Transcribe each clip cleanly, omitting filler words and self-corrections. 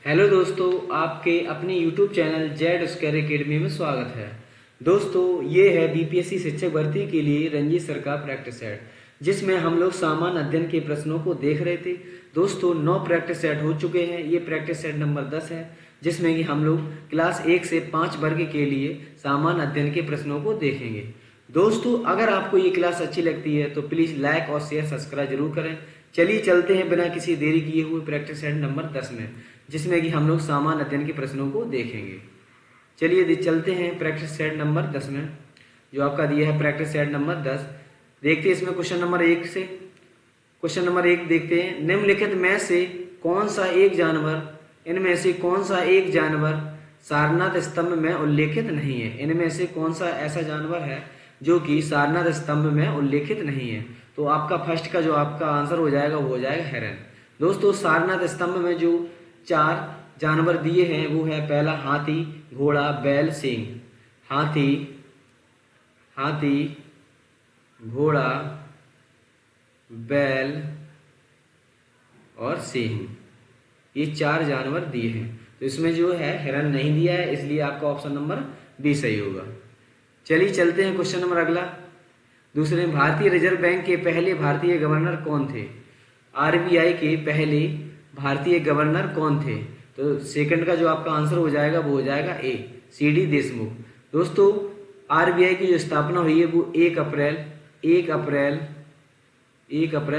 Hello दोस्तों, आपके अपने YouTube channel Z square academy में स्वागत है। दोस्तों, ये है बीपीएससी शिक्षक भर्ती के लिए रंजीत सर का प्रैक्टिस सेट, जिसमें हम लोग सामान्य अध्ययन के प्रश्नों को देख रहे थे। दोस्तों, 9 प्रैक्टिस सेट हो चुके हैं। ये प्रैक्टिस सेट नंबर 10 है, जिसमें कि हम लोग क्लास 1 से 5 वर्ग के लिए सामान्य अध्ययन के प्रश्नों को देखेंगे। दोस्तों, अगर आपको ये क्लास अच्छी लगती है तो प्लीज़ लाइक और शेयर सब्सक्राइब जरूर करें। चलिए चलते हैं बिना किसी देरी किए हुए प्रैक्टिस सेट नंबर 10 में, जिसमें कि हम लोग सामान्य अध्ययन के प्रश्नों को देखेंगे। चलिए चलते हैं प्रैक्टिस सेट नंबर 10 में, जो आपका दिया है प्रैक्टिस सेट नंबर 10। देखते हैं इसमें क्वेश्चन नंबर 1 से। क्वेश्चन नंबर 1 देखते हैं। निम्नलिखित में से कौन सा एक जानवर, इनमें से कौन सा एक जानवर सारनाथ स्तंभ में उल्लेखित नहीं है? इनमें से कौन सा ऐसा जानवर है जो कि सारनाथ स्तंभ में उल्लेखित नहीं है? तो आपका फर्स्ट का जो आपका आंसर हो जाएगा वो हो जाएगा हिरन। दोस्तों, सारनाथ स्तंभ में जो 4 जानवर दिए हैं वो है, पहला हाथी, घोड़ा, बैल, सिंह। हाथी, घोड़ा, बैल और सिंह, ये 4 जानवर दिए हैं। तो इसमें जो है हिरन नहीं दिया है, इसलिए आपका ऑप्शन नंबर बी सही होगा। चलिए चलते हैं क्वेश्चन नंबर अगला। दूसरे, भारतीय रिजर्व बैंक के पहले भारतीय गवर्नर कौन थे? आरबीआई के पहले भारतीय गवर्नर कौन थे? तो सेकंड का जो आपका आंसर हो जाएगा वो हो जाएगा ए, सीडी देशमुख। दोस्तों, आरबीआई की जो स्थापना हुई है वो 1 अप्रैल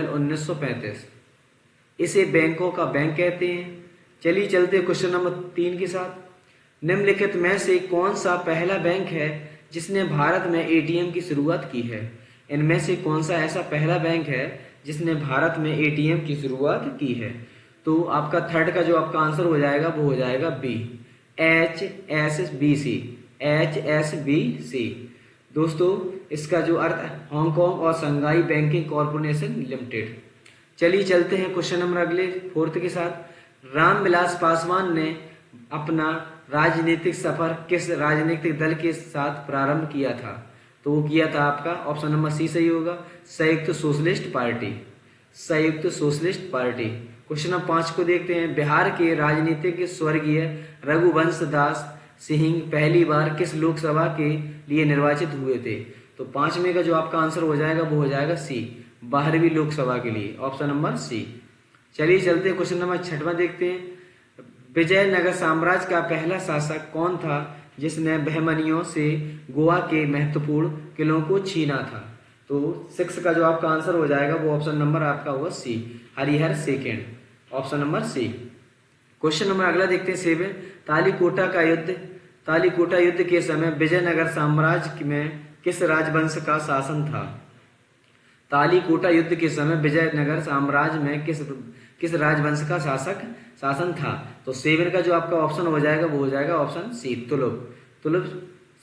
1935। इसे बैंकों का बैंक कहते हैं। चलिए चलते हैं क्वेश्चन नंबर 3 के साथ। निम्नलिखित में से कौन सा पहला बैंक है जिसने भारत में एटीएम की शुरुआत की है? इनमें से कौन सा ऐसा पहला बैंक है जिसने भारत में एटीएम की शुरुआत की है? तो आपका थर्ड का जो आपका आंसर हो जाएगा वो हो जाएगा बी, HSBC। दोस्तों, इसका जो अर्थ है हांगकांग और संघाई बैंकिंग कॉरपोरेशन लिमिटेड। चलिए चलते हैं क्वेश्चन नंबर अगले 4 के साथ। रामविलास पासवान ने अपना राजनीतिक सफर किस राजनीतिक दल के साथ प्रारंभ किया था? तो वो किया था आपका ऑप्शन नंबर सी सही होगा, संयुक्त सोशलिस्ट पार्टी। क्वेश्चन नंबर 5 को देखते हैं। बिहार के राजनीतिक स्वर्गीय रघुवंश दास सिंह पहली बार किस लोकसभा के लिए निर्वाचित हुए थे? तो 5वें का जो आपका आंसर हो जाएगा वो हो जाएगा सी, 12वीं लोकसभा के लिए, ऑप्शन नंबर सी। चलिए चलते हैं क्वेश्चन नंबर 6 देखते हैं। विजयनगर साम्राज्य का पहला शासक कौन था जिसने बहमनियों से गोवा के महत्वपूर्ण किलों को छीना था? तो 6 का जो आपका आंसर हो जाएगा वो ऑप्शन नंबर आपका होगा C, Harihar second, option number C. Question number अगला देखते हैं 7। तालीकोटा युद्ध के समय विजयनगर साम्राज्य में किस राजवंश का शासन था? तालीकोटा युद्ध के समय विजयनगर साम्राज्य में किस राजवंश का शासन था? तो 7 का जो आपका ऑप्शन हो जाएगा वो हो जाएगा ऑप्शन सी, तुलुप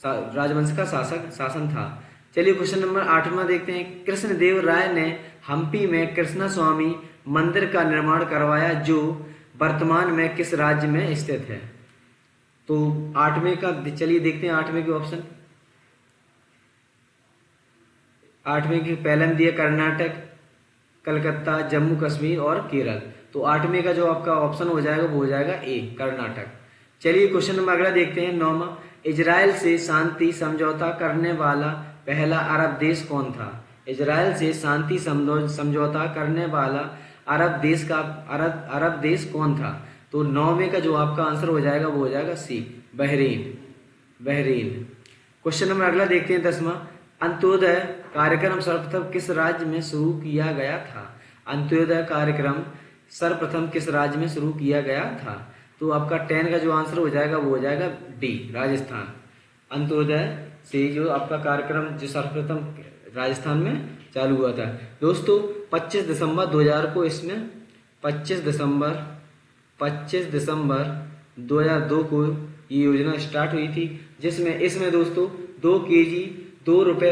राजवंश का शासन था। चलिए क्वेश्चन नंबर 8 देखते हैं। कृष्णदेव राय ने हम्पी में कृष्णा स्वामी मंदिर का निर्माण करवाया, जो वर्तमान में किस राज्य में स्थित है? तो 8वें का चलिए देखते हैं 8वें के ऑप्शन। 8वें के पहले में दिया कर्नाटक, कलकत्ता, जम्मू कश्मीर और केरल। तो 8वें का जो आपका ऑप्शन हो जाएगा वो हो जाएगा ए, कर्नाटक। चलिए क्वेश्चन नंबर अगला देखते हैं 9। इजराइल से शांति समझौता करने वाला पहला अरब देश कौन था? इजराइल से शांति समझौता करने वाला अरब देश कौन था? तो 9वें का जो आपका आंसर हो जाएगा वो हो जाएगा सी, बहरीन। क्वेश्चन नंबर अगला देखते हैं 10वां। अंत्योदय कार्यक्रम सर्वप्रथम किस राज्य में शुरू किया गया था? अंत्योदय कार्यक्रम सर्वप्रथम किस राज्य में शुरू किया गया था? तो आपका 10 का जो आंसर हो जाएगा वो हो जाएगा डी, राजस्थान। अंत्योदय से जो आपका कार्यक्रम जो सर्वप्रथम राजस्थान में चालू हुआ था। दोस्तों, 25 दिसंबर 2000 को इसमें 25 दिसंबर 2002 को ये योजना स्टार्ट हुई थी, जिसमें इसमें दोस्तों 2 रुपए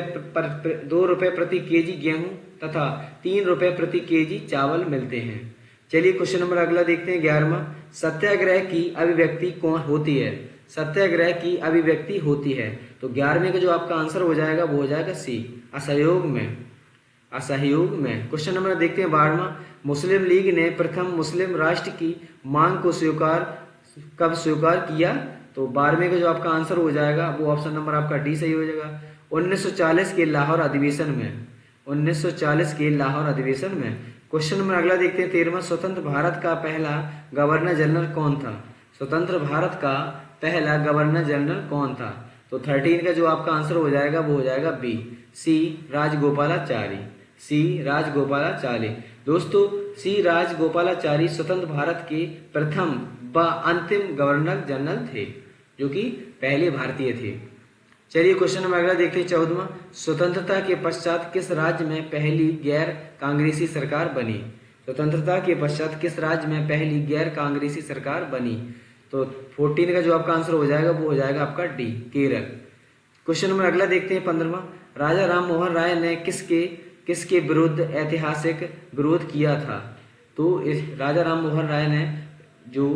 प्रति केजी गेहूं तथा 3 रुपए प्रति केजी चावल मिलते हैं। चलिए क्वेश्चन नंबर अगला देखते हैं 11वां। सत्याग्रह की अभिव्यक्ति कौन होती है? सत्याग्रह की अभिव्यक्ति होती है। तो 11वें का जो आपका आंसर हो जाएगा वो हो जाएगा सी, असहयोग में। क्वेश्चन नंबर देखते हैं 12वां। मुस्लिम लीग ने प्रथम मुस्लिम राष्ट्र की मांग को कब स्वीकार किया? तो 12वें का जो आपका आंसर हो जाएगा वो ऑप्शन नंबर आपका डी सही हो जाएगा। 1940 के लाहौर अधिवेशन में, 1940 के लाहौर अधिवेशन में। क्वेश्चन नंबर अगला देखते हैं 13वां। स्वतंत्र भारत का पहला गवर्नर जनरल कौन था? स्वतंत्र भारत का पहला गवर्नर जनरल कौन था? तो 13 का जो आपका आंसर हो जाएगा वो हो जाएगा बी, सी राजगोपालाचारी, सी राजगोपालाचारी। दोस्तों सी राजगोपालाचारी स्वतंत्र भारत के प्रथम व अंतिम गवर्नर जनरल थे, जो कि पहले भारतीय थे। चलिए क्वेश्चन नंबर अगला देखते हैं 14वां। स्वतंत्रता के पश्चात किस राज्य में पहली गैर कांग्रेसी सरकार बनी? स्वतंत्रता के पश्चात किस राज्य में पहली गैर कांग्रेसी सरकार बनी? तो 14 का जो आपका आंसर हो जाएगा वो हो जाएगा आपका डी, केरल। क्वेश्चन नंबर अगला देखते हैं 15वां। राजा राम मोहन राय ने किसके विरुद्ध ऐतिहासिक विरोध किया था? तो इस राजा राम मोहन राय ने जो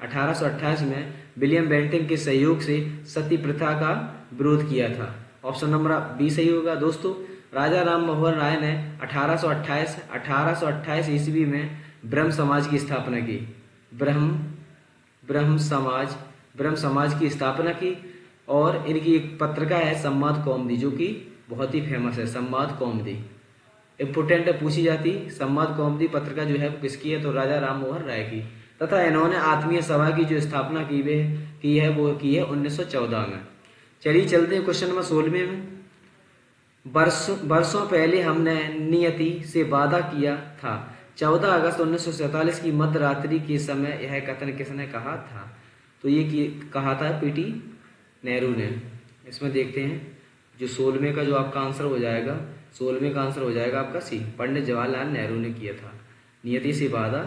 1828 में विलियम बेंटिंक के सहयोग से सती प्रथा का विरोध किया था। ऑप्शन नंबर बी सही होगा। दोस्तों राजा राम मोहन राय ने 1828 ईस्वी में ब्रह्म समाज की स्थापना की। ब्रह्म समाज की स्थापना की। और इनकी एक पत्रिका है संवाद कौमुदी, जो कि बहुत ही फेमस है। संवाद कौमुदी इम्पोर्टेंट है, पूछी जाती। संवाद कौमुदी पत्रिका जो है वो किसकी है? तो राजा राम मोहन राय की। तथा इन्होंने आत्मीय सभा की जो स्थापना की है वो की है 1914 में। चलिए चलते हैं क्वेश्चन नंबर 16 में। वर्षों पहले हमने नियति से वादा किया था। 14 अगस्त 1947 की मध्य रात्रि के समय यह कथन किसने कहा था? तो ये कहा था पीटी नेहरू ने। इसमें देखते हैं जो 16वें का जो आपका आंसर हो जाएगा, 16वें का आंसर हो जाएगा आपका सी, पंडित जवाहरलाल नेहरू ने किया था नियति से वादा।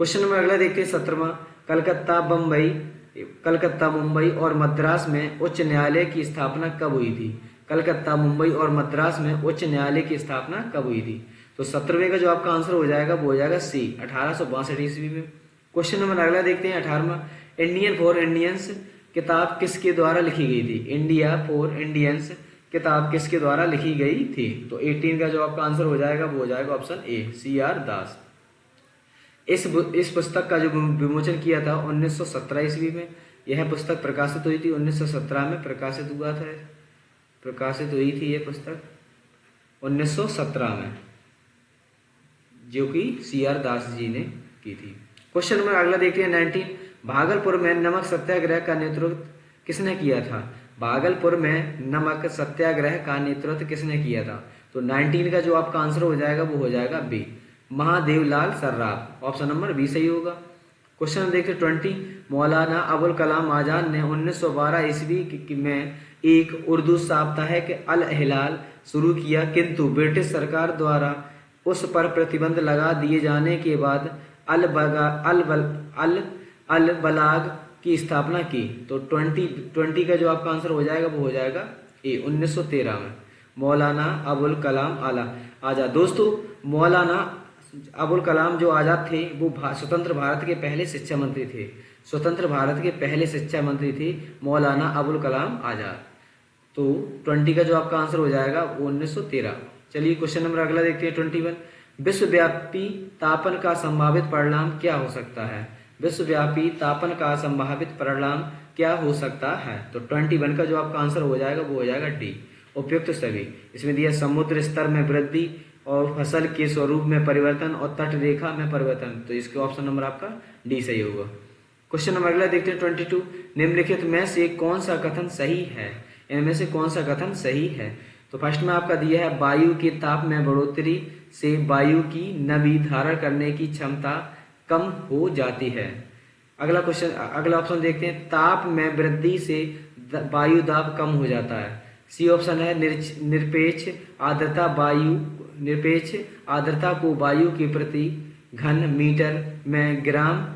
क्वेश्चन नंबर अगला देखते हैं 17वां। कलकत्ता, मुंबई और मद्रास में उच्च न्यायालय की स्थापना कब हुई थी? कलकत्ता, मुंबई और मद्रास में उच्च न्यायालय की स्थापना कब हुई थी? तो 17वें का जो आपका आंसर हो जाएगा वो हो जाएगा सी, 1862 ईस्वी में। क्वेश्चन नंबर अगला देखते हैं 18वां। इंडियन फॉर इंडियंस किताब किसके द्वारा लिखी गई थी? इंडिया फॉर इंडियंस किताब किसके द्वारा लिखी गई थी? तो 18 का जो आपका आंसर हो जाएगा वो हो जाएगा ऑप्शन ए, CR दास। इस पुस्तक का जो विमोचन किया था 1917 ईस्वी में। यह पुस्तक प्रकाशित हुई थी 1917 में प्रकाशित हुई थी यह पुस्तक 1917 में, जो कि CR दास जी ने की थी। क्वेश्चन नंबर अगला देखते हैं 19। भागलपुर में नमक सत्याग्रह का नेतृत्व किसने किया था? भागलपुर में नमक सत्याग्रह का नेतृत्व किसने किया था? तो 19 का जो आपका आंसर हो जाएगा वो हो जाएगा B, Mahadevlal Sarraf. Option number B सही होगा। क्वेश्चन देखते 20। मौलाना अबुल कलाम आजाद ने 1912 ईस्वी में एक उर्दू साप्ताहिक अल हिलाल शुरू किया, किंतु ब्रिटिश सरकार द्वारा उस पर प्रतिबंध लगा दिए जाने के बाद अल बलाग की स्थापना की। तो 20 का जो आपका आंसर हो जाएगा वो हो जाएगा ए, 1913 में मौलाना अबुल कलाम आजाद। दोस्तों मौलाना अबुल कलाम जो आजाद थे वो स्वतंत्र भारत के पहले शिक्षा मंत्री थे। स्वतंत्र भारत के पहले शिक्षा मंत्री थे मौलाना अबुल कलाम आजाद। तो 20 का जो आपका आंसर हो जाएगा वो 1913। चलिए क्वेश्चन नंबर अगला देखते हैं 21। विश्वव्यापी तापन का संभावित परिणाम क्या हो सकता है? विश्वव्यापी तापन का संभावित परिणाम क्या हो सकता है? तो 21 का जो आपका आंसर हो जाएगा वो हो जाएगा डी, उपयुक्त सभी। इसमें दिया समुद्र स्तर में वृद्धि और फसल के स्वरूप में परिवर्तन और तट रेखा में परिवर्तन। तो इसके ऑप्शन नंबर आपका डी सही होगा। क्वेश्चन नंबर अगला देखते हैं 22। निम्नलिखित में से कौन सा कथन सही है? इनमें से कौन सा कथन सही है? तो फर्स्ट में आपका दिया है वायु के ताप में बढ़ोतरी से वायु की नमी धारण करने की क्षमता कम हो जाती है। अगला ऑप्शन देखते हैं ताप में वृद्धि से वायु दाब कम हो जाता है। सी ऑप्शन है निरपेक्ष आर्द्रता को वायु के प्रति घन मीटर में ग्राम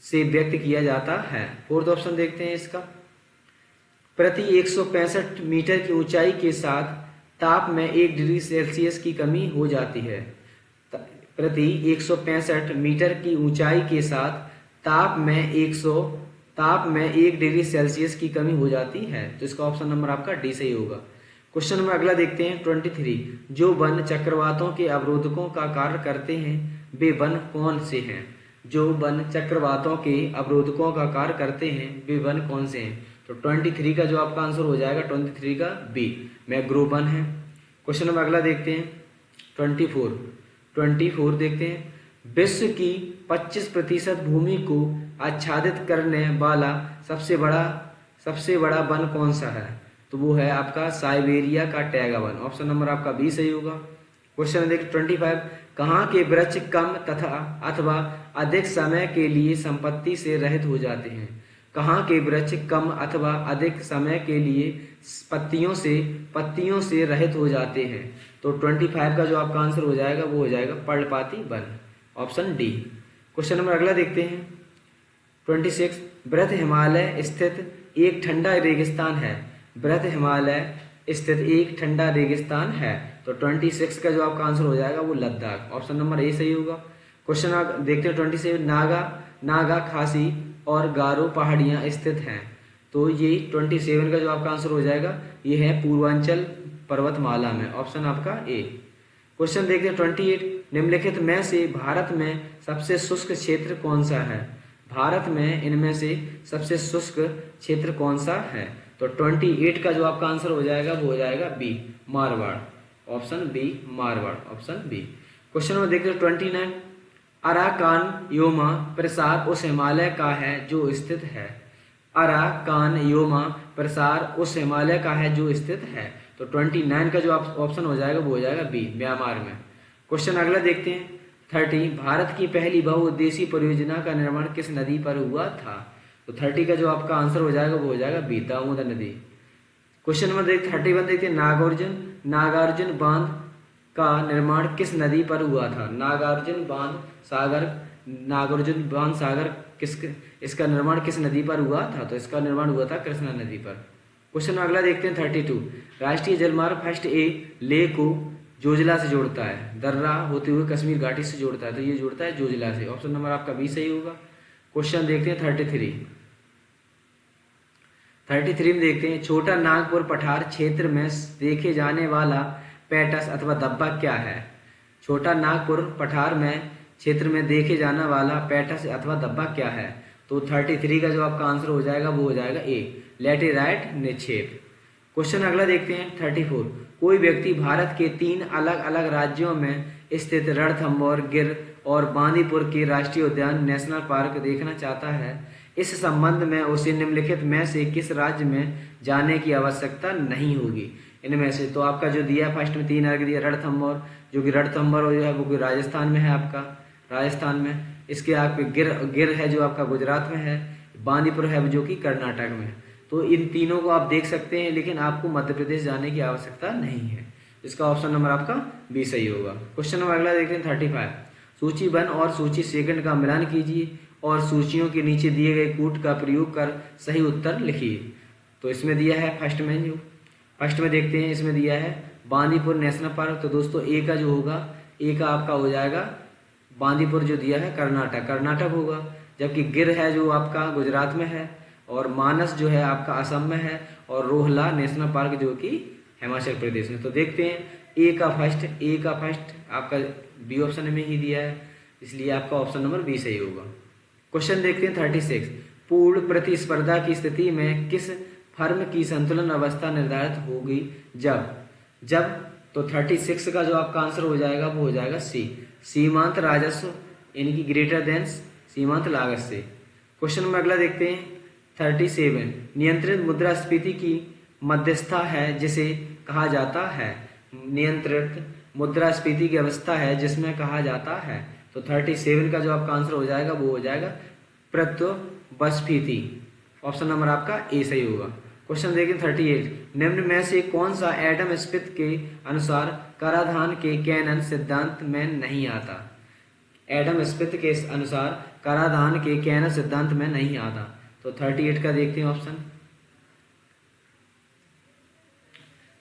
से व्यक्त किया जाता है। फोर्थ ऑप्शन देखते हैं इसका, प्रति 165 मीटर की ऊंचाई के साथ ताप में 1 डिग्री सेल्सियस की कमी हो जाती है। प्रति 165 मीटर की ऊंचाई के साथ ताप में 1 डिग्री सेल्सियस की कमी हो जाती है। तो इसका ऑप्शन नंबर आपका डी सही होगा। क्वेश्चन नंबर अगला देखते हैं 23। जो वन चक्रवातों के अवरोधकों का कार्य करते हैं वे वन कौन से हैं? जो वन चक्रवातों के अवरोधकों का कार्य करते हैं वे वन कौन से हैं? तो 23 का जो आपका आंसर हो जाएगा 23 का बी, मैंग्रोव वन है। क्वेश्चन नंबर अगला देखते हैं 24 देखते हैं। विश्व की 25% भूमि को आच्छादित करने वाला सबसे बड़ा वन कौन सा है? तो वो है आपका साइबेरिया का टैगा वन। ऑप्शन नंबर आपका बी सही होगा। क्वेश्चन देखिए 25, कहाँ के वृक्ष कम तथा अथवा अधिक समय के लिए संपत्ति से रहित हो जाते हैं? कहाँ के वृक्ष कम अथवा अधिक समय के लिए पत्तियों से रहित हो जाते हैं? तो 25 का जो आपका आंसर हो जाएगा वो हो जाएगा पर्णपाती one, option D. Question number अगला देखते हैं 26, बृहद हिमालय स्थित एक ठंडा रेगिस्तान है। बृहद हिमालय स्थित एक ठंडा रेगिस्तान है। तो 26 का जो आपका आंसर हो जाएगा वो लद्दाख, ऑप्शन नंबर ए सही होगा। क्वेश्चन देखते हैं 27, नागा खासी और गारो पहाड़ियां स्थित हैं। तो ये 27 का जो आपका आंसर हो जाएगा ये है पूर्वांचल पर्वतमाला में, ऑप्शन आपका ए। क्वेश्चन देखते हैं 28, निम्नलिखित में से भारत में सबसे शुष्क क्षेत्र कौन सा है? भारत में इनमें से सबसे शुष्क क्षेत्र कौन सा है? तो 28 का जो आपका आंसर हो जाएगा वो हो जाएगा B, Marwar, option B, Marwar, option B. Question number देखते हैं 29, अराकान योमा प्रसार उस हिमालय का है जो स्थित है। अराकान योमा प्रसार उस हिमालय का है जो स्थित है। तो 29 का जो ऑप्शन हो जाएगा वो हो जाएगा बी, म्यांमार में। क्वेश्चन अगला देखते हैं 30, भारत की पहली बहुउद्देशीय परियोजना का निर्माण किस नदी पर हुआ था? तो 30 का जो आपका आंसर हो जाएगा वो हो जाएगा बी, दामोदर नदी। क्वेश्चन नंबर 31 देखते हैं, नागार्जुन बांध का निर्माण किस नदी पर हुआ था? नागार्जुन बांध सागर इसका निर्माण किस नदी पर हुआ था? तो इसका निर्माण हुआ था कृष्णा नदी पर। क्वेश्चन अगला देखते हैं 32, राष्ट्रीय जलमार्ग फर्स्ट ए लेह को जोजिला से जोड़ता है, दर्रा होते हुए कश्मीर घाटी से जोड़ता है। तो ये जोड़ता है जोजिला से, ऑप्शन नंबर आपका बी सही होगा। क्वेश्चन देखते हैं 33 में देखते हैं, छोटा नागपुर पठार क्षेत्र में देखे जाने वाला पैटस अथवा धब्बा क्या है? छोटा नागपुर पठार में क्षेत्र में देखे जाने वाला पैटस अथवा धब्बा क्या है? तो 33 का जो आपका आंसर हो जाएगा वो हो जाएगा ए, लैटेराइट निक्षेप। क्वेश्चन अगला देखते हैं 34, कोई व्यक्ति भारत के 3 अलग अलग राज्यों में स्थित रणथंभौर, गिर और बांदीपुर के राष्ट्रीय उद्यान नेशनल पार्क देखना चाहता है। इस संबंध में उसे निम्नलिखित में से किस राज्य में जाने की आवश्यकता नहीं होगी? इनमें से तो आपका जो दिया फर्स्ट में 3 अर्ग दिया, रणथंभौर, जो कि रणथंभौर जो है वो राजस्थान में है, आपका राजस्थान में। इसके आपके गिर है जो आपका गुजरात में है, बांदीपुर है जो कि कर्नाटक में है। तो इन तीनों को आप देख सकते हैं, लेकिन आपको मध्य प्रदेश जाने की आवश्यकता नहीं है। इसका ऑप्शन नंबर आपका बी सही होगा। क्वेश्चन नंबर अगला देखते हैं 35, सूची 1 और सूची 2 का मिलान कीजिए और सूचियों के नीचे दिए गए कूट का प्रयोग कर सही उत्तर लिखिए। तो इसमें दिया है फर्स्ट में देखते हैं, इसमें दिया है बांदीपुर नेशनल पार्क। तो दोस्तों ए का जो होगा, ए का आपका हो जाएगा बांदीपुर, जो दिया है कर्नाटक होगा। जबकि गिर है जो आपका गुजरात में है, और मानस जो है आपका असम में है, और रोहला नेशनल पार्क जो कि हिमाचल प्रदेश में। तो देखते हैं ए का फर्स्ट आपका बी ऑप्शन में ही दिया है, इसलिए आपका ऑप्शन नंबर बी सही होगा। क्वेश्चन देखते हैं 36, पूर्ण प्रतिस्पर्धा की स्थिति में किस फर्म की संतुलन अवस्था निर्धारित होगी जब तो 36 का जो आपका आंसर हो जाएगा वो हो जाएगा सी, सीमांत राजस्व, यानी कि ग्रेटर देन सीमांत लागत से। क्वेश्चन में अगला देखते हैं 37, नियंत्रित मुद्रास्फीति की मध्यस्थता है जिसे कहा जाता है। नियंत्रित मुद्रास्फीति की अवस्था है जिसमें कहा जाता है। तो 37 का जो आपका आंसर हो जाएगा वो हो जाएगा प्रत्यास्फीति, ऑप्शन नंबर आपका ए सही होगा। क्वेश्चन देखिए 38, निम्न में से कौन सा एडम स्मिथ के अनुसार कराधान के कैनन सिद्धांत में नहीं आता? एडम स्मिथ के अनुसार कराधान के कैनन सिद्धांत में नहीं आता। तो 38 का देखते हैं ऑप्शन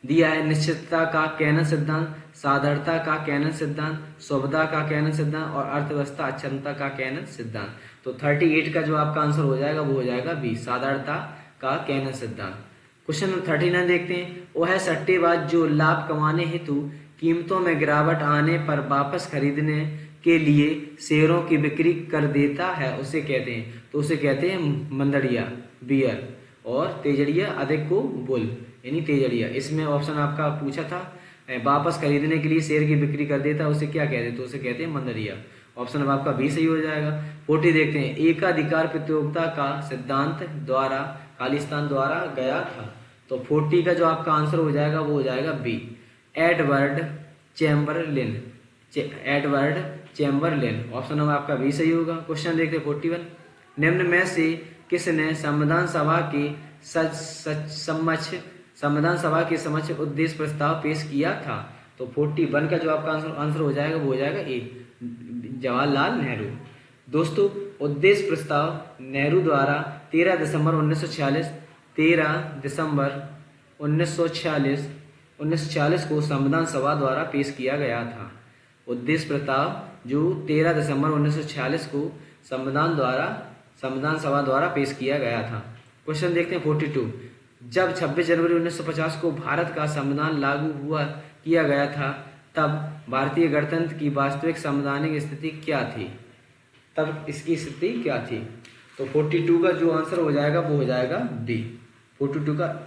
दिया है, निश्चितता का कैनन सिद्धांत, साधारणता का कैनन सिद्धांत, सुविधा का कैनन सिद्धांत और अर्थव्यवस्था अक्षमता का कैनन सिद्धांत। तो 38 का जो आपका आंसर हो जाएगा वो हो जाएगा बी, साधारणता का कैनन सिद्धांत। क्वेश्चन नंबर 39 देखते हैं, वो है सट्टेबाज जो लाभ कमाने हेतु कीमतों में गिरावट आने पर वापस खरीदने के लिए शेयरों की बिक्री कर देता है उसे कहते हैं, तो उसे कहते हैं मंदड़िया बियर, और तेजड़िया अधिक को बुल यानी तेजड़िया। इसमें ऑप्शन आपका पूछा था वापस खरीदने के लिए शेयर की बिक्री कर देता है उसे क्या कहते हैं, तो उसे कहते हैं मंदड़िया। ऑप्शन अब आपका बी सही हो जाएगा। 40 देखते हैं, एकाधिकार प्रतियोगिता का सिद्धांत द्वारा खालिस्तान द्वारा गया था, तो 40 का जो आपका आंसर हो जाएगा वो हो जाएगा B, Edward Chamberlin. Edward Chamberlin, option number आपका बी सही होगा। क्वेश्चन देखते हैं 41, निम्न में से किसने संविधान सभा के संविधान सभा के समक्ष उद्देश्य प्रस्ताव पेश किया था, तो 41 का जो आपका आंसर हो जाएगा वो हो जाएगा ए, जवाहरलाल नेहरू। दोस्तों उद्देश्य प्रस्ताव नेहरू द्वारा 13 दिसंबर 1946 को संविधान सभा द्वारा पेश किया गया था। उद्देश्य प्रस्ताव जो 13 दिसंबर 1946 को संविधान सभा द्वारा पेश किया गया था। क्वेश्चन देखते हैं 42, जब 26 जनवरी 1950 को भारत का संविधान लागू किया गया था तब भारतीय गणतंत्र की वास्तविक संवैधानिक स्थिति क्या थी, तब इसकी स्थिति क्या थी, तो 42 का जो आंसर हो जाएगा वो हो जाएगा डी। 42 का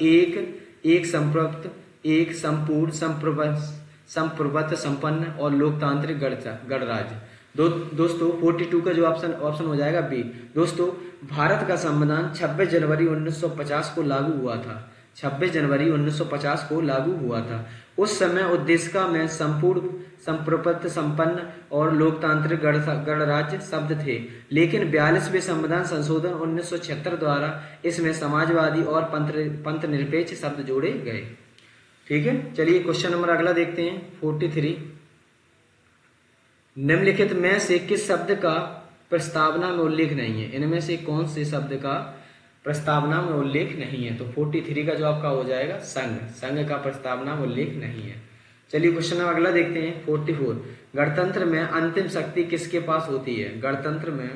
एक संपूर्ण संप्रभुत्व संपन्न और लोकतांत्रिक गणराज्य। दोस्तों 42 का जो ऑप्शन हो जाएगा बी। दोस्तों भारत का संविधान 26 जनवरी 1950 को लागू हुआ था, 26 जनवरी 1950 को लागू हुआ था। उस समय उद्देशिका में संपूर्ण संप्रभुत्व संपन्न और लोकतांत्रिक गणराज्य शब्द थे, लेकिन 42वें संविधान संशोधन 1976 द्वारा इसमें समाजवादी और पंथ निरपेक्ष शब्द जोड़े गए। ठीक है, चलिए क्वेश्चन नंबर अगला देखते हैं 43, निम्नलिखित में से किस शब्द का प्रस्तावना में उल्लेख नहीं है, इनमें से कौन से शब्द का प्रस्तावना में उल्लेख नहीं है, तो 43 का जो आपका हो जाएगा संघ का प्रस्तावना में उल्लेख नहीं है। चलिए क्वेश्चन नंबर अगला देखते हैं 44, गणतंत्र में अंतिम शक्ति किसके पास होती है, गणतंत्र में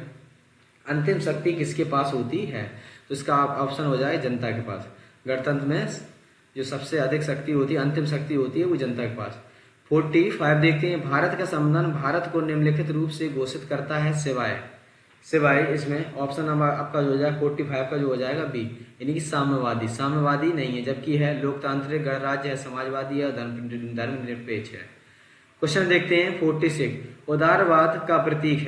अंतिम शक्ति किसके पास होती है, तो इसका ऑप्शन हो जाएगा जनता के पास। गणतंत्र में जो सबसे अधिक शक्ति होती है, अंतिम शक्ति होती है वो जनता के पास। 45 देखते हैं, भारत का संविधान भारत को निम्नलिखित रूप से घोषित करता है सिवाय इसमें ऑप्शन नंबर आपका जो हो जाएगा 45 का जो हो जाएगा बी, यानी कि साम्यवादी नहीं है, जबकि है लोकतांत्रिक गणराज्य है, समाजवादी है, धर्मनिरपेक्ष है। क्वेश्चन देखते हैं 46, उदारवाद का प्रतीक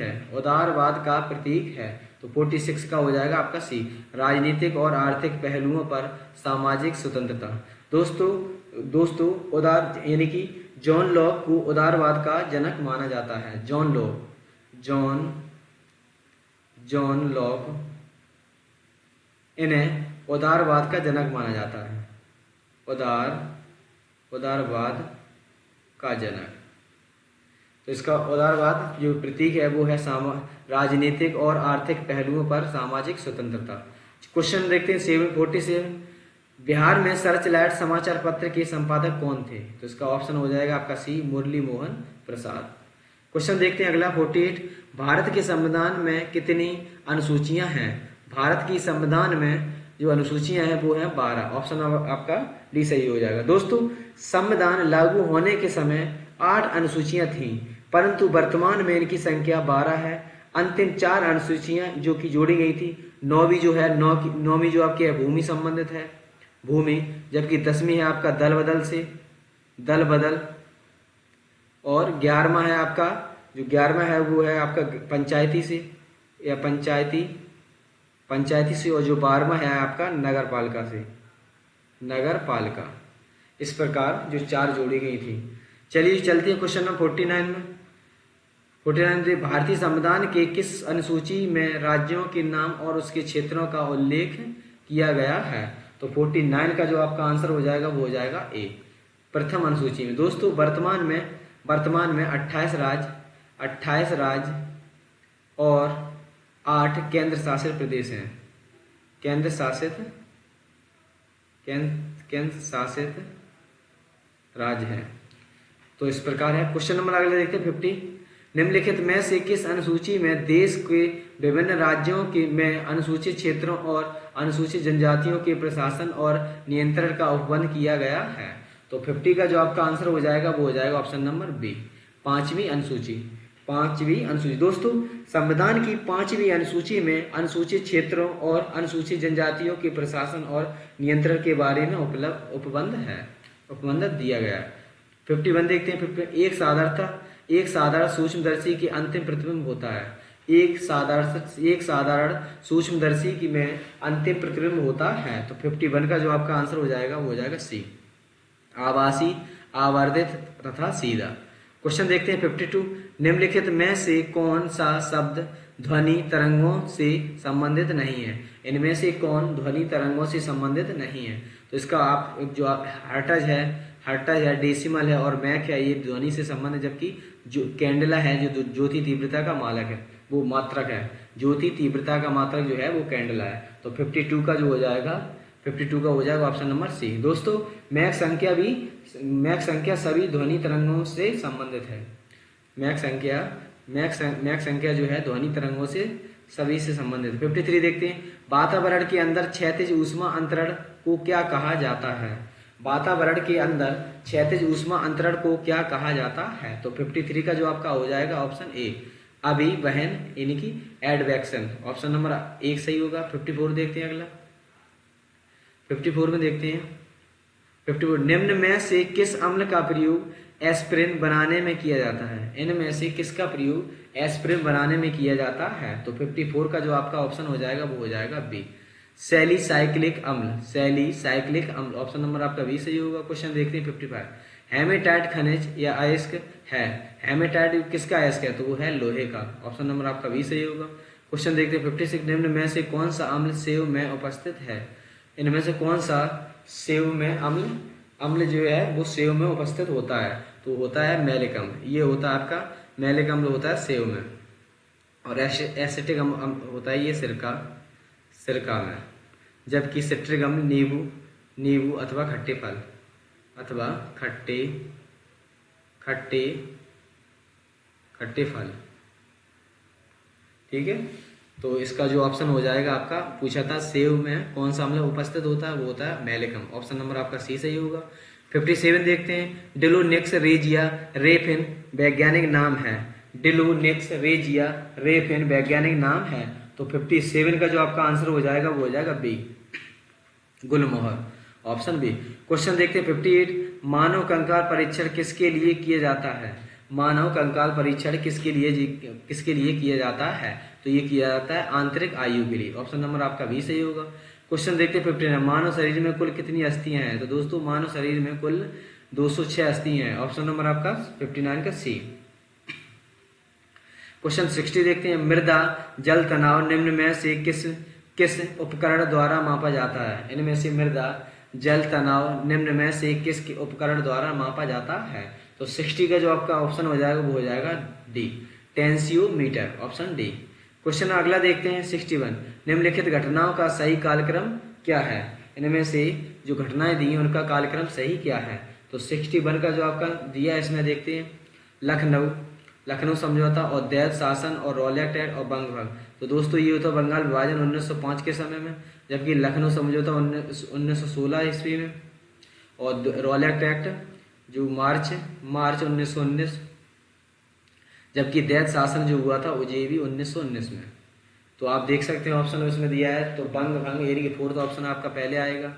है, तो 46 का हो जाएगा आपका सी, राजनीतिक और आर्थिक पहलुओं पर सामाजिक स्वतंत्रता। दोस्तों उदार यानी कि जॉन लॉक को उदारवाद का जनक माना जाता है। जॉन लॉक इन्हें उदारवाद का जनक माना जाता है, उदारवाद का जनक। तो इसका उदारवाद जो प्रतीक है वो है राजनीतिक और आर्थिक पहलुओं पर सामाजिक स्वतंत्रता। क्वेश्चन देखते हैं 47, बिहार में सर्च लाइट समाचार पत्र के संपादक कौन थे, तो इसका ऑप्शन हो जाएगा आपका सी, मुरली मोहन प्रसाद। क्वेश्चन देखते हैं अगला 48, भारत के संविधान में कितनी अनुसूचियां हैं, भारत की संविधान में जो अनुसूचियां हैं वो हैं 12, ऑप्शन आपका डी सही हो जाएगा। दोस्तों संविधान लागू होने के समय 8 अनुसूचियां थीं, परंतु वर्तमान में इनकी संख्या 12 है। अंतिम 4 अनुसूचियां जो कि जोड़ी गई थी, 9वीं जो है 9वीं जो आपकी है भूमि संबंधित है, भूमि, जबकि 10वीं है आपका दल बदल, और 11वां है आपका जो 11वां है वो है आपका पंचायती से, और जो 12वां है आपका नगरपालिका। इस प्रकार जो 4 जोड़ी गई थी। चलिए चलते हैं क्वेश्चन नंबर 49 में। 49 भारतीय संविधान के किस अनुसूची में राज्यों के नाम और उसके क्षेत्रों का उल्लेख किया गया है, तो 49 का जो आपका आंसर हो जाएगा वो हो जाएगा ए, प्रथम अनुसूची में। दोस्तों वर्तमान में 28 राज्य और 8 केंद्र शासित प्रदेश हैं, केंद्र शासित राज्य हैं। तो इस प्रकार है। क्वेश्चन नंबर अगले देखते हैं 50, निम्नलिखित में से किस अनुसूची में देश के विभिन्न राज्यों के में अनुसूचित क्षेत्रों और अनुसूचित जनजातियों के प्रशासन और नियंत्रण का उपबंध किया गया है, तो 50 का जो आपका आंसर हो जाएगा वो हो जाएगा ऑप्शन नंबर बी, 5वीं अनुसूची। 5वीं अनुसूची। दोस्तों, संविधान की 5वीं अनुसूची में अनुसूचित क्षेत्रों और अनुसूचित जनजातियों के प्रशासन और नियंत्रण के बारे में उपबंध दिया गया है। 51 देखते हैं। 51 एक साधारण सूक्ष्मदर्शी के अंतिम प्रतिबिंब होता है। एक साधारण सूक्ष्मदर्शी की में अंतिम प्रतिबिंब होता है। तो 51 का जो आपका आंसर हो जाएगा वो हो जाएगा सी, आभासी, आवर्धित तथा सीधा। क्वेश्चन देखते हैं 52। निम्नलिखित में से कौन सा शब्द ध्वनि तरंगों से संबंधित नहीं है? इनमें से कौन ध्वनि तरंगों से संबंधित नहीं है? तो इसका आप जो हर्ट्ज है, डेसिमल है और मैक है, ये ध्वनि से संबंधित, जबकि जो कैंडेला है जो ज्योति तीव्रता का मालक है, वो मात्रक है। ज्योति तीव्रता का मात्रक जो है वो कैंडेला है। तो 52 का जो हो जाएगा, 52 का हो जाएगा ऑप्शन नंबर सी। दोस्तों, मैक संख्या सभी ध्वनि तरंगों से संबंधित है। मैक संख्या जो है ध्वनि तरंगों से सभी से संबंधित। 53 देखते हैं। वातावरण के अंदर क्षैतिज ऊष्मा अंतरण को क्या कहा जाता है? वातावरण के अंदर क्षैतिज ऊष्मा अंतरण को क्या कहा जाता है? तो 53 का जो आपका हो जाएगा ऑप्शन ए, अभिवहन यानी कि एडवेक्शन। ऑप्शन नंबर 1 सही होगा। 54 देखते हैं अगला। 54 में देखते हैं। 54, निम्न में से किस अम्ल का प्रयोग एस्पिरिन बनाने में किया जाता है? इनमें से किसका प्रयोग एस्पिरिन बनाने में किया जाता है? तो 54 का जो आपका ऑप्शन हो जाएगा वो हो जाएगा बी, सैलिसाइक्लिक अम्ल। ऑप्शन नंबर आपका बी सही होगा। क्वेश्चन देखते हैं 55, हेमेटाइट खनिज या अयस्क है? हेमेटाइट किसका अयस्क है? तो वो है लोहे का। ऑप्शन नंबर आपका बी सही होगा। क्वेश्चन देखते हैं 56, निम्न में से कौन सा अम्ल सेव में उपस्थित है? इनमें से कौन सा सेव में अम्ल जो है वो सेव में उपस्थित होता है? तो होता है मैलिक अम्ल। ये होता है आपका मैलिक अम्ल होता है सेव में, और एसिटिक अम्ल होता है ये सिरका में, जबकि सिट्रिक अम्ल नींबू अथवा खट्टे फल अथवा खट्टे फल। ठीक है, तो इसका जो ऑप्शन हो जाएगा आपका, पूछा था सेव में कौन सा अम्ल उपस्थित होता है, वो होता है मैलिक अम्ल। ऑप्शन नंबर आपका सी सही होगा। 57 देखते हैं। डिलोनेक्स रेजिया रेफिन वैज्ञानिक नाम है। डिलोनेक्स रेजिया रेफिन वैज्ञानिक नाम है। तो 57 का जो आपका आंसर हो जाएगा वो हो जाएगा B, gulmohar. Option B. Question देखते हैं 58, मानव कंकाल परीक्षण किसके लिए किया जाता है? मानव कंकाल परीक्षण किसके लिए किया जाता है? तो ये किया जाता है आंतरिक आयु के लिए। ऑप्शन नंबर आपका बी सही होगा। क्वेश्चन देखते हैं 59, मानव शरीर में कुल कितनी अस्थियां हैं? तो दोस्तों, मानव शरीर में कुल 206 अस्थियां हैं। ऑप्शन नंबर आपका 59 का सी। क्वेश्चन 60 देखते हैं। मृदा जल तनाव निम्न में से किस उपकरण द्वारा मापा जाता है? इनमें से मृदा जल तनाव निम्न में से किस उपकरण द्वारा मापा जाता है? तो 60 का जो आपका ऑप्शन हो जाएगा वो हो जाएगा D, tensiometer. Option D. Question अगला देखते हैं 61, निम्नलिखित घटनाओं का सही कालक्रम क्या है? इनमें से जो घटनाएं दी हैं उनका कालक्रम सही क्या है? तो 61 का जो आपका दिया है इसमें देखते हैं। लखनऊ समझौता और दैत शासन और रौलैक्ट एक्ट और बंग भंग। तो दोस्तों, ये होता बंगाल विभाजन 1905 के समय में, जबकि लखनऊ समझौता 1916 ईस्वी में, और रौलैक्ट एक्ट जो मार्च 1919, जबकि दैत शासन जो हुआ था वो ये भी 1919 में। तो आप देख सकते हैं ऑप्शन उसमें दिया है। तो बंग भंग यानी कि फोर्थ ऑप्शन आपका पहले आएगा,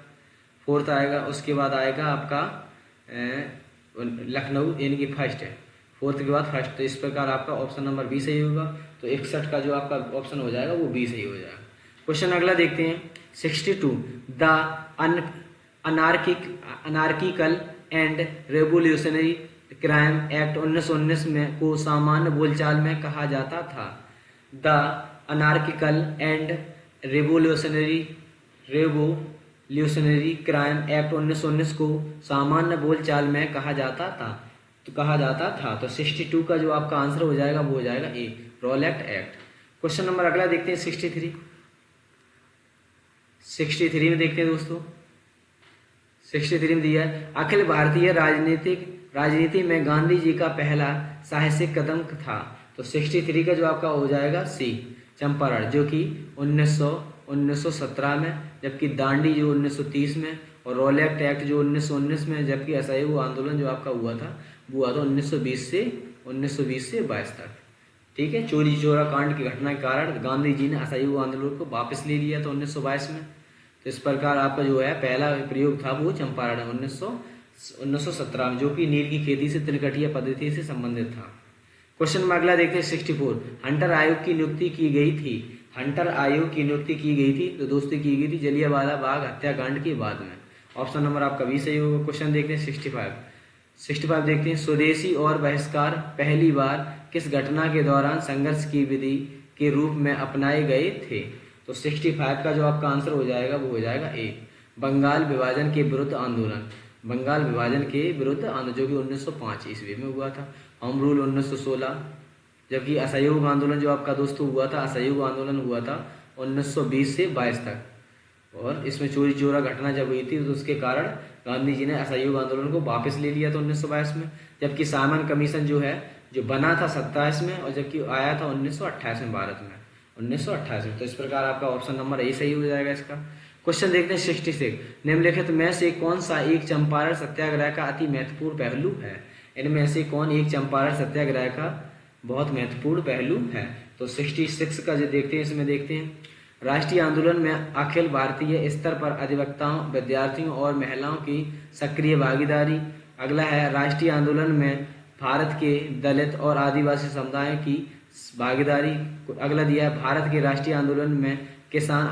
फोर्थ आएगा, उसके बाद आएगा आपका लखनऊ यानी कि फर्स्ट है, फोर्थ के बाद फर्स्ट। तो इस प्रकार आपका ऑप्शन नंबर बी सही होगा। तो 61 का जो आपका ऑप्शन हो जाएगा वो बी सही हो जाएगा। क्वेश्चन अगला देखते हैं 62, the anarchical and revolutionary crime act 1919 में को सामान्य बोलचाल में कहा जाता था। The anarchical and revolutionary crime act 1919 को सामान्य बोलचाल में कहा जाता था। तो 62 का जो आपका आंसर हो जाएगा वो हो जाएगा ए, रौलैक्ट एक्ट। क्वेश्चन नंबर अगला देखते हैं 63 में देखते हैं दोस्तों। 63 में दिया है, अखिल भारतीय राजनीति में गांधी जी का पहला साहसिक कदम था। तो 63 का जो आपका हो जाएगा सी, चंपारण, जो कि 1917 में, जबकि दांडी जो 1930 में, और रौलैक्ट एक्ट जो 1919 में, जबकि असहयोग आंदोलन जो आपका हुआ था 1920 से 22 तक। ठीक है, चोरी चोरा कांड की घटना के कारण गांधी जी ने असहयोग आंदोलन को वापस ले लिया था 1922 में। तो इस प्रकार आपका जो है पहला प्रयोग था वो चंपारण 1917 में, जो कि नील की खेती से तिलकटिया पद्धति से संबंधित था। क्वेश्चन में अगला देखते हैं 64। हंटर आयोग की नियुक्ति की गई थी। हंटर आयोग की नियुक्ति की गई थी तो दोस्तों की गई थी जलियांवाला बाग हत्याकांड के बाद में। ऑप्शन नंबर आपका बी सही होगा। क्वेश्चन देखते हैं 65 देखते हैं, स्वदेशी और बहिष्कार पहली बार किस घटना के दौरान संघर्ष की विधि के रूप में अपनाए गए थे। तो 65 का जो आपका आंसर हो जाएगा वो हो जाएगा ए, बंगाल विभाजन के विरुद्ध आंदोलन। बंगाल विभाजन के विरुद्ध आंदोलन जो कि 1905 ईस्वी में हुआ था। होम रूल 1916, जबकि असहयोग आंदोलन जो आपका दोस्तों हुआ था, असहयोग आंदोलन हुआ था 1920 से 22 तक। और इसमें चोरी चोरा घटना जब हुई थी तो उसके कारण गांधी जी ने असहयोग आंदोलन को वापस ले लिया था 1922 में। जबकि साइमन कमीशन जो है जो बना था 27 में और जबकि आया था 1928 में भारत में, 1928 में। तो इस प्रकार आपका ऑप्शन नंबर ए सही हो जाएगा इसका। क्वेश्चन देखते हैं 66। निम्नलिखित में से कौन सा एक चंपारण सत्याग्रह का अति महत्वपूर्ण पहलू है। इनमें से कौन एक चंपारण सत्याग्रह का बहुत महत्वपूर्ण पहलू है। तो 66 का जो देखते हैं, इसमें देखते हैं राष्ट्रीय आंदोलन में अखिल भारतीय स्तर पर अधिवक्ताओं, विद्यार्थियों और महिलाओं की सक्रिय भागीदारी। अगला है राष्ट्रीय आंदोलन में भारत के दलित और आदिवासी समुदाय की भागीदारी। अगला दिया है भारत के राष्ट्रीय आंदोलन में किसान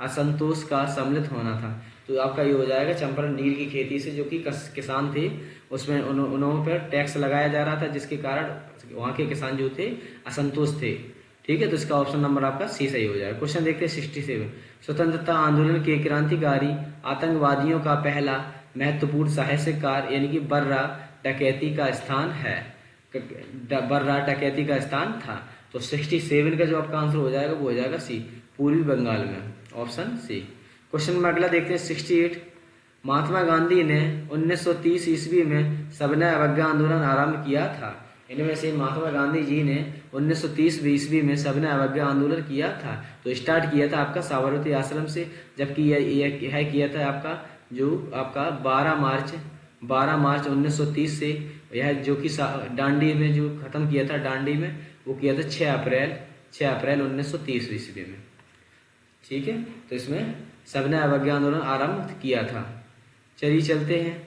असंतोष का सम्मिलित होना था। तो आपका ये हो जाएगा चंपारण नील की खेती से जो कि किसान थे उसमें उन्होंने पर टैक्स लगाया जा रहा था, जिसके कारण वहाँ के किसान जो थे असंतोष थे। ठीक है, तो इसका ऑप्शन नंबर आपका सी सही हो जाएगा। क्वेश्चन देखते हैं 67। स्वतंत्रता आंदोलन के क्रांतिकारी आतंकवादियों का पहला महत्वपूर्ण साहसिकार यानी कि बर्रा डकैती का स्थान है। बर्रा डकैती का स्थान था। तो 67 का जो आपका आंसर हो जाएगा वो हो जाएगा सी, पूर्वी बंगाल में, ऑप्शन सी। क्वेश्चन में अगला देखते हैं 68। महात्मा गांधी ने 1930 ईस्वी में सविनय अवज्ञा आंदोलन आरंभ किया था। इनमें से महात्मा गांधी जी ने 1930 ईस्वी में सविनय अवज्ञा आंदोलन किया था। तो स्टार्ट किया था आपका साबरमती आश्रम से, जबकि यह किया था आपका जो आपका 12 मार्च 1930 से, यह जो कि डांडी में जो खत्म किया था, डांडी में वो किया था 6 अप्रैल 1930 ईस्वी में। ठीक है, तो इसमें सविनय अवज्ञा आंदोलन आरंभ किया था। चलिए चलते हैं।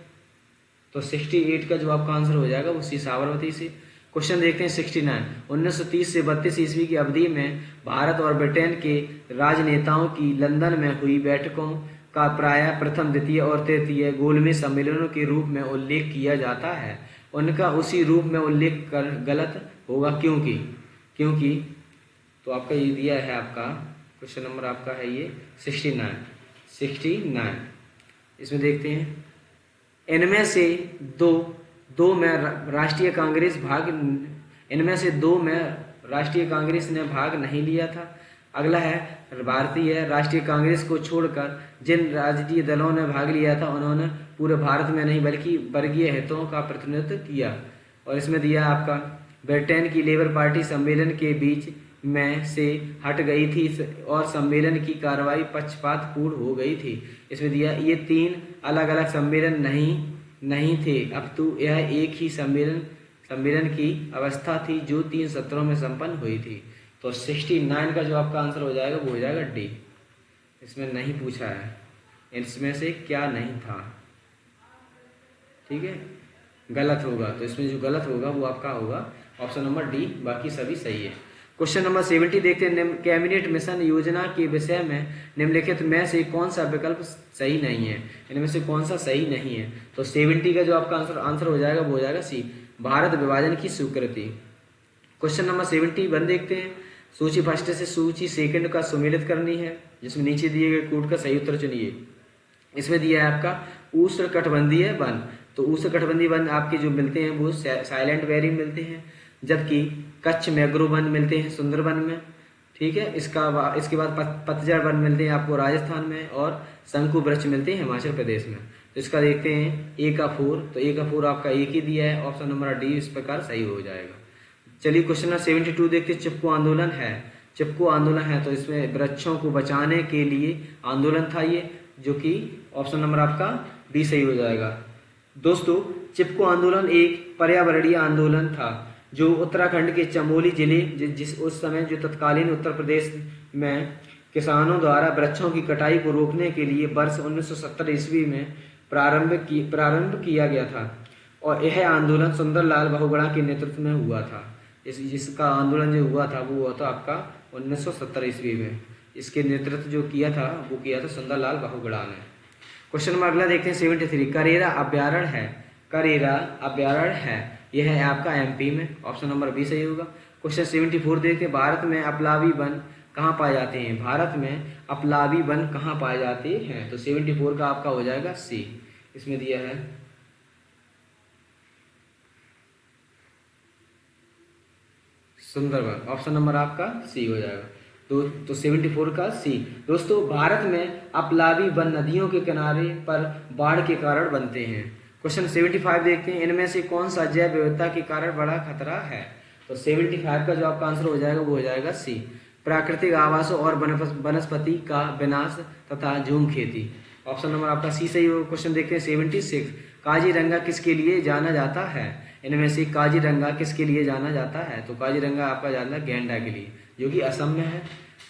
तो 68 का जो आपका आंसर हो जाएगा वो सी, साबरमती से। क्वेश्चन देखते हैं 69। 1930 से 32 ईस्वी की अवधि में भारत और ब्रिटेन के राजनेताओं की लंदन में हुई बैठकों का प्रायः प्रथम, द्वितीय और तृतीय गोलमेज सम्मेलनों के रूप में उल्लेख किया जाता है। उनका उसी रूप में उल्लेख कर गलत होगा क्योंकि तो आपका ये दिया है आपका क्वेश्चन नंबर आपका है ये 69। इसमें देखते हैं इनमें से दो में राष्ट्रीय कांग्रेस ने भाग नहीं लिया था। अगला है भारतीय राष्ट्रीय कांग्रेस को छोड़कर जिन राजनीतिक दलों ने भाग लिया था उन्होंने पूरे भारत में नहीं बल्कि वर्गीय हितों का प्रतिनिधित्व किया। और इसमें दिया आपका ब्रिटेन की लेबर पार्टी सम्मेलन के बीच में से हट गई थी और सम्मेलन की कार्रवाई पक्षपातपूर्ण हो गई थी। इसमें दिया ये 3 अलग अलग सम्मेलन नहीं थे, अब तो यह एक ही सम्मेलन की अवस्था थी जो 3 सत्रों में संपन्न हुई थी। तो 69 का जो आपका आंसर हो जाएगा वो हो जाएगा डी। इसमें नहीं पूछा है इसमें से क्या नहीं था। ठीक है, गलत होगा, तो इसमें जो गलत होगा वो आपका होगा ऑप्शन नंबर डी, बाकी सभी सही है। क्वेश्चन नंबर 70 देखते हैं। कैबिनेट मिशन योजना के विषय में निम्नलिखित में से कौन सा विकल्प सही नहीं है। इनमें से कौन सा सही नहीं है। तो 70 का जो आपका आंसर हो जाएगा वो हो जाएगा सी, भारत विभाजन की स्वीकृति। क्वेश्चन नंबर 71 देखते हैं। सूची फर्स्ट से सूची सेकंड का सुमेलित करनी है, जिसमें नीचे दिए गए कोड का सही उत्तर चुनिए। इसमें दिया है आपका उष्णकटिबंधीय वन। तो उष्णकटिबंधीय वन आपके जो मिलते हैं वो साइलेंट वैली मिलते हैं, जबकि कच्छ मैंग्रोव वन मिलते हैं सुंदरबन में। ठीक है, इसके बाद पतझड़ वन मिलते हैं आपको राजस्थान में और शंकु वृक्ष मिलते हैं हिमाचल प्रदेश में। तो इसका देखते हैं ए का 4, तो ए का 4 आपका एक ही दिया है, ऑप्शन नंबर डी इस प्रकार सही हो जाएगा। चलिए क्वेश्चन नंबर 72 देखते हैं। चिपको आंदोलन है तो इसमें वृक्षों को बचाने के लिए आंदोलन था ये, जो कि ऑप्शन नंबर आपका बी सही हो जाएगा। दोस्तों चिपको आंदोलन एक पर्यावरणीय आंदोलन था जो उत्तराखंड के चमोली जिले जिस उस समय जो तत्कालीन उत्तर प्रदेश में किसानों द्वारा वृक्षों की कटाई को रोकने के लिए वर्ष 1970 ईस्वी में प्रारंभ किया गया था और यह आंदोलन सुंदरलाल बहुगुणा के नेतृत्व में हुआ था। जिसका आंदोलन जो हुआ था वो हुआ था आपका 1970 ईस्वी में। इसके नेतृत्व जो किया था वो किया था सुंदरलाल बहुगुणा ने। क्वेश्चन नंबर अगला देखते हैं 73। करेरा अभ्यारण्य है, करेरा अभ्यारण्य है, यह है आपका एमपी में। ऑप्शन नंबर बी सही होगा। क्वेश्चन 74 देखते हैं। भारत में अपलाबी वन कहाँ पाए जाते हैं? भारत में अपलाबी वन कहाँ पाए जाते हैं? तो 74 का आपका हो जाएगा सी। इसमें दिया है सुंदरवन। ऑप्शन नंबर आपका सी हो जाएगा। तो 74 का सी। दोस्तों भारत में अपलाबी वन नदियों के किनारे पर बाढ़ के कारण बनते हैं। क्वेश्चन 75 देखते हैं। इनमें से कौन सा जैव विविधता के कारण बड़ा खतरा है? तो 75 का जो आपका आंसर हो जाएगा वो हो जाएगा सी। प्राकृतिक आवासों और वनस्पति का विनाश तथा झूम खेती। ऑप्शन नंबर आपका सी सही होगा। क्वेश्चन देखते हैं 76। काजीरंगा किसके लिए जाना जाता है? इनमें से काजीरंगा किसके लिए जाना जाता है? तो काजीरंगा आपका जाना है गैंडा के लिए, जो कि असम में है।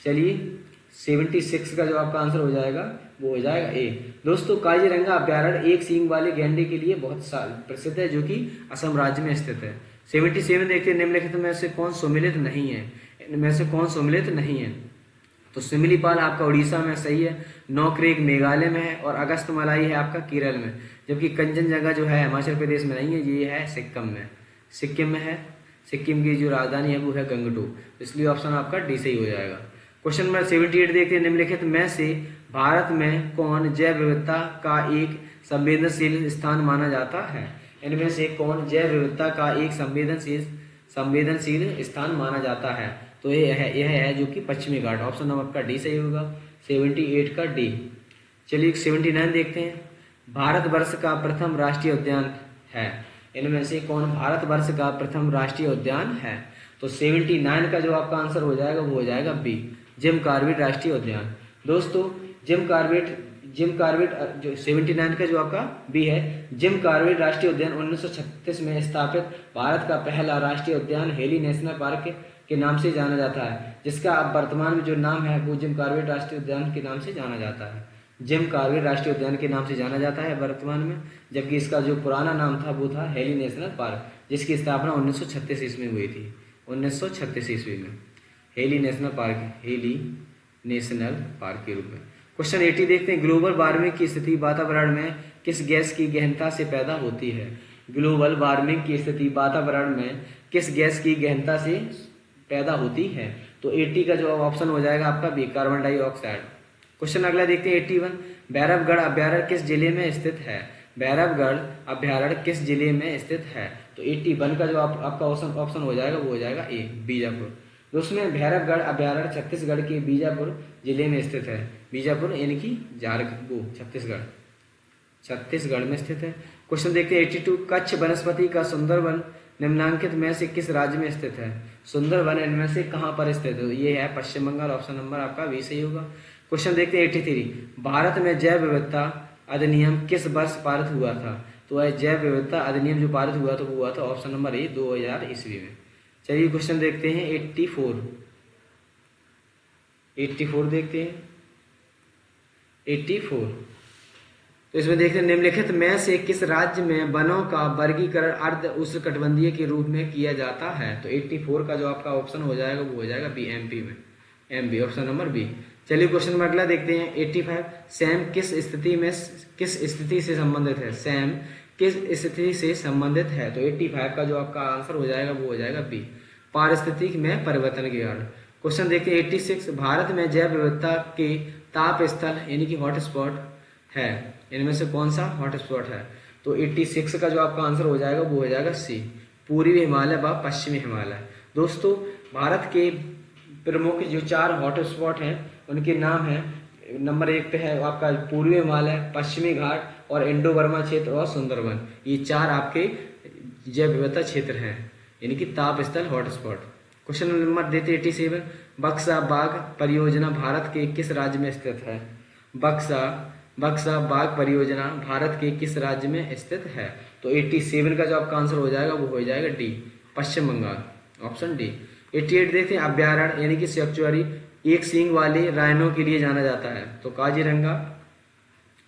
चलिए 76 का जो आपका आंसर हो जाएगा वो हो जाएगा ए। दोस्तों काजीरंगा अभ्यारण्य एक सींग वाले गैंडे के लिए बहुत प्रसिद्ध है, जो कि असम राज्य में स्थित है। 77 देखते हैं। निम्नलिखित में से कौन सम्मिलित नहीं है? इनमें से कौन सम्मिलित नहीं है? तो सिमिलीपाल आपका उड़ीसा में सही है, नौक्रेक मेघालय में है और अगस्तमलाई है आपका केरल में, जबकि कंचनजंगा जो है हिमाचल प्रदेश में नहीं है, ये है सिक्किम में। सिक्किम में है। सिक्किम की जो राजधानी है वो है गंगटोक, इसलिए ऑप्शन आपका डी सही हो जाएगा। क्वेश्चन नंबर 78 देखते हैं। निम्नलिखित में से भारत में कौन जैव विविधता का एक संवेदनशील स्थान माना जाता है? इनमें से कौन जैव विविधता का एक संवेदनशील स्थान माना जाता है? तो यह है जो कि पश्चिमी घाट। ऑप्शन नंबर आपका डी सही होगा। 78 का डी। चलिए 79 देखते हैं। भारतवर्ष का प्रथम राष्ट्रीय उद्यान है। इनमें से कौन भारतवर्ष का प्रथम राष्ट्रीय उद्यान है? तो 79 का जो आपका आंसर हो जाएगा वो हो जाएगा बी, जिम कॉर्बेट राष्ट्रीय उद्यान। दोस्तों जिम कॉर्बेट जो 79 का जो आपका बी है, जिम कॉर्बेट राष्ट्रीय उद्यान 1936 में स्थापित भारत का पहला राष्ट्रीय उद्यान हेली नेशनल पार्क के नाम से जाना जाता है, जिसका अब वर्तमान में जो नाम है वो जिम कॉर्बेट राष्ट्रीय उद्यान के नाम से जाना जाता है। जिम कॉर्बेट राष्ट्रीय उद्यान के नाम से जाना जाता है वर्तमान में, जबकि इसका जो पुराना नाम था वो था हेली नेशनल पार्क, जिसकी स्थापना 1936 ईस्वी में हुई थी। 1936 ईस्वी में हेली नेशनल पार्क के रूप में। क्वेश्चन 80 देखते हैं। ग्लोबल वार्मिंग की स्थिति वातावरण में किस गैस की गहनता से पैदा होती है? ग्लोबल वार्मिंग की स्थिति वातावरण में किस गैस की गहनता से पैदा होती है? तो 80 का जो ऑप्शन हो जाएगा आपका बी, कार्बन डाइऑक्साइड। क्वेश्चन अगला देखते हैं 81। भैरवगढ़ अभ्यारण्य किस जिले में स्थित है? भैरवगढ़ अभ्यारण्य किस जिले में स्थित है? तो 81 का जो आपका ऑप्शन हो जाएगा वो हो जाएगा ए, बीजापुर। दोस्तों भैरवगढ़ अभ्यारण्य छत्तीसगढ़ के बीजापुर जिले में स्थित है। बीजापुर यानी कि छत्तीसगढ़ में स्थित है। क्वेश्चन देखते हैं 82। कच्छ वनस्पति का सुंदरवन निम्नांकित में से किस राज्य में स्थित है? सुंदरवन इनमें से कहाँ पर स्थित है? ये है पश्चिम बंगाल। ऑप्शन नंबर आपका बी सही होगा। क्वेश्चन देखते हैं 83। भारत में जैव विविधता अधिनियम किस वर्ष पारित हुआ था? तो यह जैव विविधता अधिनियम जो पारित हुआ था वो हुआ था ऑप्शन नंबर ए, 2000 ईस्वी में। चलिए क्वेश्चन देखते हैं 84 देखते हैं 84। तो इसमें देखते हैं निम्नलिखित में से किस राज्य में वनों का वर्गीकरण अर्ध उष्णकटिबंधीय के रूप में किया जाता है? तो 84 का जो आपका ऑप्शन हो जाएगा वो हो जाएगा बी, एमपी में। MP option number B. चलिए क्वेश्चन नंबर अगला देखते हैं 85। सैम किस स्थिति से संबंधित है? सैम किस स्थिति से संबंधित है? तो 85 का जो आपका आंसर हो जाएगा वो हो जाएगा बी, पारिस्थितिक में परिवर्तन के कारण। क्वेश्चन देखते हैं 86। भारत में जैव विविधता के ताप स्थल यानी कि हॉटस्पॉट है, इनमें से कौन सा हॉटस्पॉट है? तो 86 का जो आपका आंसर हो जाएगा वो हो जाएगा सी, पूर्वी हिमालय व पश्चिमी हिमालय। दोस्तों भारत के प्रमुख जो 4 हॉटस्पॉट हैं उनके नाम है, नंबर 1 पे है आपका पूर्वी हिमालय, पश्चिमी घाट और इंडो बर्मा क्षेत्र और सुंदरवन। ये 4 आपके जैव विविधता क्षेत्र हैं, यानी कि ताप स्थल हॉटस्पॉट। क्वेश्चन नंबर देते 87। बक्सा बाघ परियोजना भारत के किस राज्य में स्थित है? बक्सा बाघ परियोजना भारत के किस राज्य में स्थित है? तो 87 का जो आपका आंसर हो जाएगा वो हो जाएगा डी, पश्चिम बंगाल, ऑप्शन डी। 88 देखते हैं, अभ्यारण्य यानी कि सेक्चुअरी एक सींग वाले राइनो के लिए जाना जाता है, तो काजीरंगा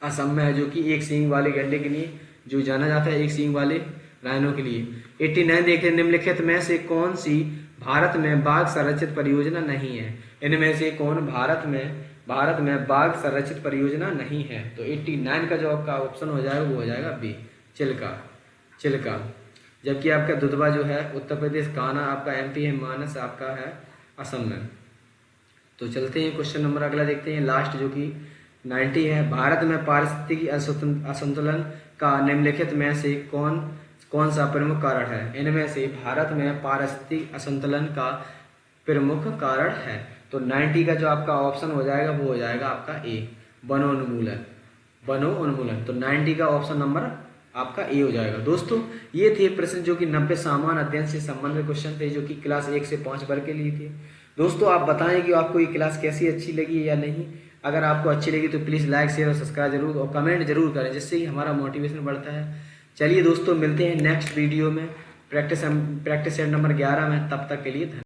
असम में है, जो कि एक सींग वाले गैंडे के लिए जो जाना जाता है, एक सींग वाले राइनो के लिए। 89 देखते हैं, निम्नलिखित में से कौन सी भारत में बाघ संरक्षित परियोजना नहीं है? इनमें से कौन भारत में बाघ संरक्षित परियोजना नहीं है? तो 89 का जो आपका ऑप्शन हो जाएगा वो हो जाएगा बी, चिल्का। जबकि आपका दुधवा जो है उत्तर प्रदेश, कान्हा आपका एमपी है, मानस आपका है असम में। तो चलते हैं क्वेश्चन नंबर अगला देखते हैं, लास्ट जो कि 90 है। भारत में पारिस्थितिकी असंतुलन का निम्नलिखित में से कौन सा प्रमुख कारण है? इनमें से भारत में पारिस्थितिक असंतुलन का प्रमुख कारण है, तो 90 का जो आपका ऑप्शन हो जाएगा वो हो जाएगा आपका ए, वनोन्मूलन। तो 90 का ऑप्शन नंबर आपका ए हो जाएगा। दोस्तों ये थे प्रश्न जो कि 90 सामान्य अध्ययन से संबंधित क्वेश्चन थे, जो कि क्लास 1 से 5 वर्ग के लिए थे। दोस्तों आप बताएं कि आपको ये क्लास कैसी अच्छी लगी या नहीं। अगर आपको अच्छी लगी तो प्लीज़ लाइक शेयर और सब्सक्राइब जरूर और कमेंट जरूर करें, जिससे ही हमारा मोटिवेशन बढ़ता है। चलिए दोस्तों मिलते हैं नेक्स्ट वीडियो में प्रैक्टिस सेट नंबर 11 में, तब तक के लिए धन्यवाद।